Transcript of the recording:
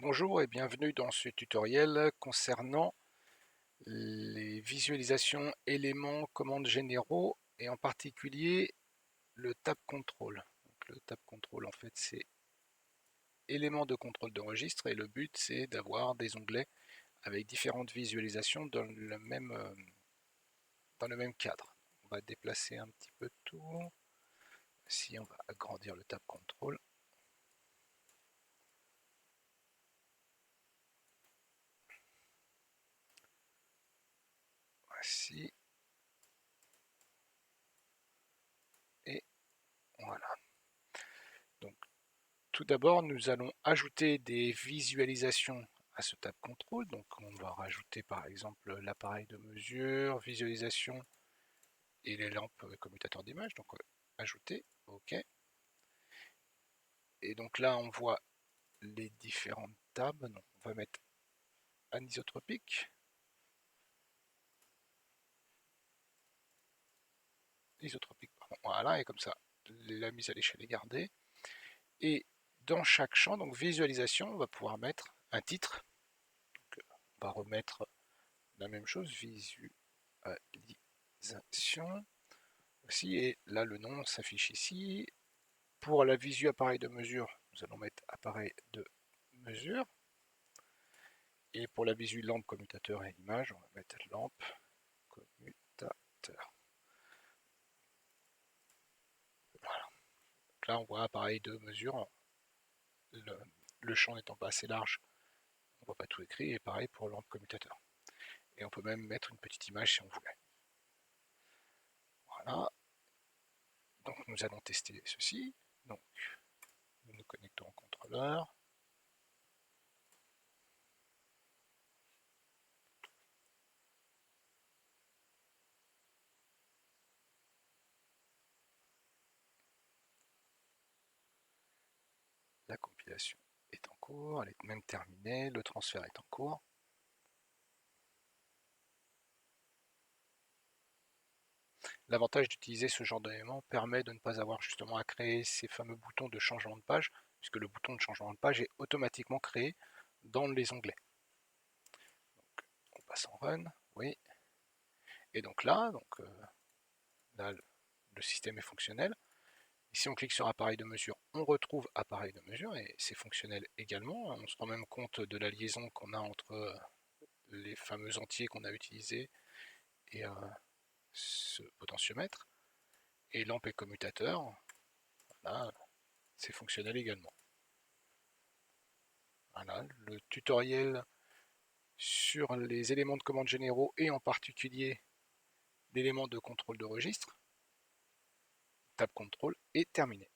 Bonjour et bienvenue dans ce tutoriel concernant les visualisations éléments commandes généraux et en particulier le tab control. Donc, le tab control en fait c'est éléments de contrôle de registre et le but c'est d'avoir des onglets avec différentes visualisations dans le même cadre. On va déplacer un petit peu tout. Si on va agrandir le tab control. Voici. Et voilà. Donc tout d'abord, nous allons ajouter des visualisations à ce tab contrôle. Donc on va rajouter par exemple l'appareil de mesure, visualisation et les lampes commutateurs d'image. Donc ajouter, OK. Et donc là, on voit les différentes tabs. Donc on va mettre anisotropique. Isotropique, pardon. Voilà, et comme ça, la mise à l'échelle est gardée. Et dans chaque champ, donc visualisation, on va pouvoir mettre un titre. Donc, on va remettre la même chose, visualisation aussi, et là le nom s'affiche ici. Pour la visu appareil de mesure, nous allons mettre appareil de mesure. Et pour la visu lampe commutateur et image, on va mettre lampe commutateur. Voilà. Donc là on voit appareil de mesure, le champ n'étant pas assez large, on ne voit pas tout écrit, et pareil pour lampe commutateur. Et on peut même mettre une petite image si on voulait. Voilà. Donc nous allons tester ceci. Donc nous nous connectons au contrôleur. La compilation est en cours, elle est même terminée, le transfert est en cours. L'avantage d'utiliser ce genre d'élément permet de ne pas avoir justement à créer ces fameux boutons de changement de page, puisque le bouton de changement de page est automatiquement créé dans les onglets. Donc, on passe en run, oui. Et donc là, le système est fonctionnel. Si on clique sur appareil de mesure, on retrouve appareil de mesure et c'est fonctionnel également. On se rend même compte de la liaison qu'on a entre les fameux entiers qu'on a utilisés et ce potentiomètre. Et lampe et commutateur, là, c'est fonctionnel également. Voilà, le tutoriel sur les éléments de commande généraux et en particulier l'élément de contrôle de registre, tab contrôle, est terminé.